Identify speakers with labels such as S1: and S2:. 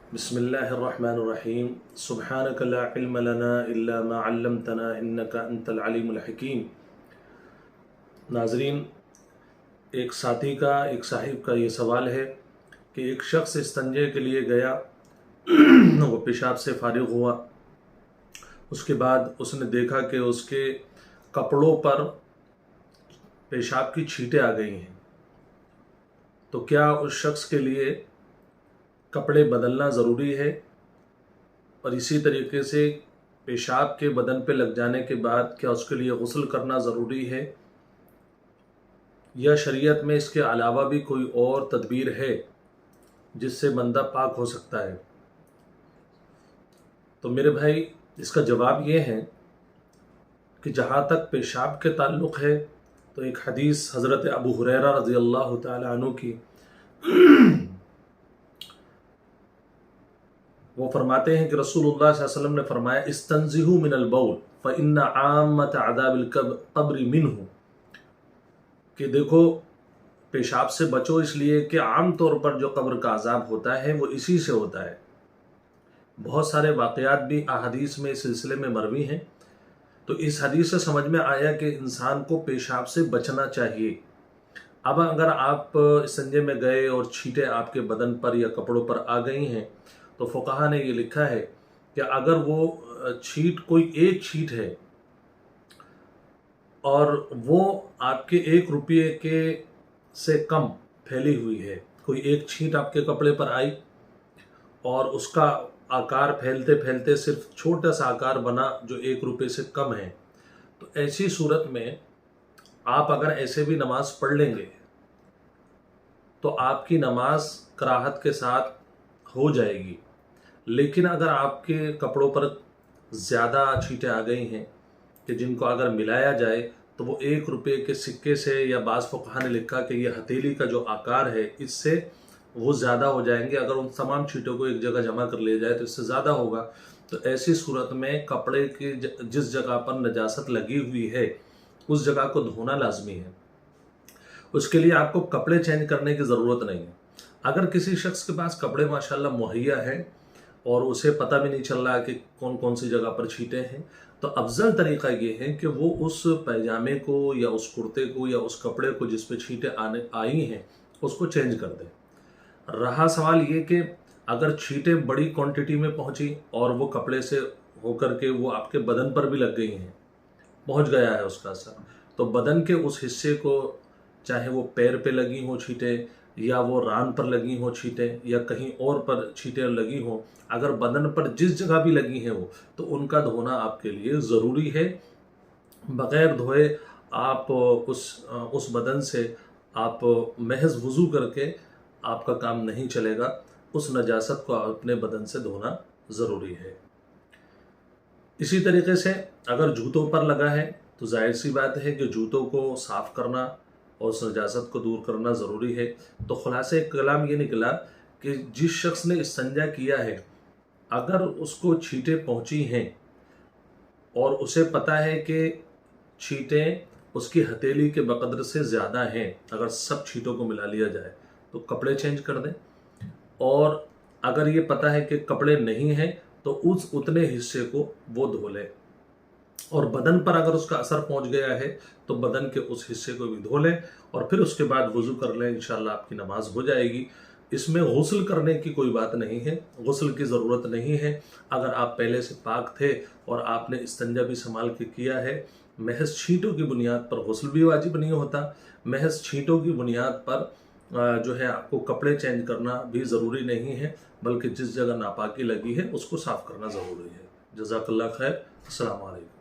S1: बिस्मिल्लाहिर्रहमानिर्रहीम सुब्हानक ला इल्म लना इल्ला मा अल्लमतना इन्नका अंतल अलीमुल हकीम। नाज़रीन, एक साथी का एक साहिब का ये सवाल है कि एक शख्स इस्तंजे के लिए गया वो पेशाब से फारिग हुआ। उसके बाद उसने देखा कि उसके कपड़ों पर पेशाब की छींटें आ गई हैं, तो क्या उस शख्स के लिए कपड़े बदलना ज़रूरी है? और इसी तरीके से पेशाब के बदन पे लग जाने के बाद क्या उसके लिए गुस्ल करना ज़रूरी है, या शरीयत में इसके अलावा भी कोई और तदबीर है जिससे बंदा पाक हो सकता है? तो मेरे भाई, इसका जवाब ये है कि जहाँ तक पेशाब के ताल्लुक़ है तो एक हदीस हज़रत अबू हुरैरा रज़ी अल्लाह तआला अन्हु की, वो फरमाते हैं कि रसूलुल्लाह सल्लल्लाहु अलैहि वसल्लम ने फरमाया, इस्तंज़िहू मिनल बौल फ़इन्ना आम्मत अज़ाबिल क़ब्रि मिन्हु, कि देखो पेशाब से बचो इसलिए कि आम तौर पर जो कब्र का अज़ाब होता है वो इसी से होता है। बहुत सारे वाक़यात भी अहादीस में इस सिलसिले में मरवी हैं। तो इस हदीस से समझ में आया कि इंसान को पेशाब से बचना चाहिए। अब अगर आप संजय में गए और छींटें आपके बदन पर या कपड़ों पर आ गई हैं, तो फुक़हा ने ये लिखा है कि अगर वो छींट कोई एक छींट है और वो आपके 1 रुपये के से कम फैली हुई है, कोई एक छींट आपके कपड़े पर आई और उसका आकार फैलते फैलते सिर्फ छोटा सा आकार बना जो 1 रुपये से कम है, तो ऐसी सूरत में आप अगर ऐसे भी नमाज पढ़ लेंगे तो आपकी नमाज कराहत के साथ हो जाएगी। लेकिन अगर आपके कपड़ों पर ज़्यादा छींटें आ गई हैं कि जिनको अगर मिलाया जाए तो वो 1 रुपये के सिक्के से, या बाज़ फुक़हा ने लिखा कि ये हथेली का जो आकार है इससे वो ज़्यादा हो जाएंगे। अगर उन तमाम छींटों को एक जगह जमा कर लिया जाए तो इससे ज़्यादा होगा। तो ऐसी सूरत में कपड़े की जिस जगह पर नजासत लगी हुई है उस जगह को धोना लाजमी है। उसके लिए आपको कपड़े चेंज करने की ज़रूरत नहीं है। अगर किसी शख्स के पास कपड़े माशाल्लाह मुहैया हैं और उसे पता भी नहीं चल रहा कि कौन कौन सी जगह पर छींटें हैं, तो अफजल तरीक़ा ये है कि वो उस पैजामे को या उस कुर्ते को या उस कपड़े को जिस पे छींटें आने आई हैं उसको चेंज कर दें। रहा सवाल ये कि अगर छींटें बड़ी क्वांटिटी में पहुंची और वो कपड़े से होकर के वो आपके बदन पर भी लग गई हैं, पहुंच गया है उसका असर, तो बदन के उस हिस्से को, चाहे वो पैर पे लगी हो छींटें या वो रान पर लगी हो छींटें या कहीं और पर छींटें लगी हो, अगर बदन पर जिस जगह भी लगी हैं वो, तो उनका धोना आपके लिए ज़रूरी है। बग़ैर धोए आप उस बदन से आप महज वज़ू करके आपका काम नहीं चलेगा। उस नजासत को अपने बदन से धोना ज़रूरी है। इसी तरीके से अगर जूतों पर लगा है तो जाहिर सी बात है कि जूतों को साफ़ करना और उस नजासत को दूर करना ज़रूरी है। तो खुलासे कलाम ये निकला कि जिस शख्स ने इस्तंजा किया है, अगर उसको छींटें पहुंची हैं और उसे पता है कि छींटें उसकी हथेली के बकदर से ज़्यादा हैं, अगर सब छींटों को मिला लिया जाए तो कपड़े चेंज कर दें। और अगर ये पता है कि कपड़े नहीं हैं तो उस उतने हिस्से को वो धो लें। और बदन पर अगर उसका असर पहुंच गया है तो बदन के उस हिस्से को भी धो लें और फिर उसके बाद वज़ू कर लें। इंशाअल्लाह आपकी नमाज हो जाएगी। इसमें गुस्ल करने की कोई बात नहीं है, गुस्ल की ज़रूरत नहीं है। अगर आप पहले से पाक थे और आपने इस्तंजा भी संभाल के किया है, महज छींटों की बुनियाद पर गुस्ल भी वाजिब नहीं होता। महज छींटों की बुनियाद पर जो है आपको कपड़े चेंज करना भी ज़रूरी नहीं है, बल्कि जिस जगह नापाकी लगी है उसको साफ़ करना ज़रूरी है। जज़ाकल्लाह खैर। अस्सलामु अलैकुम।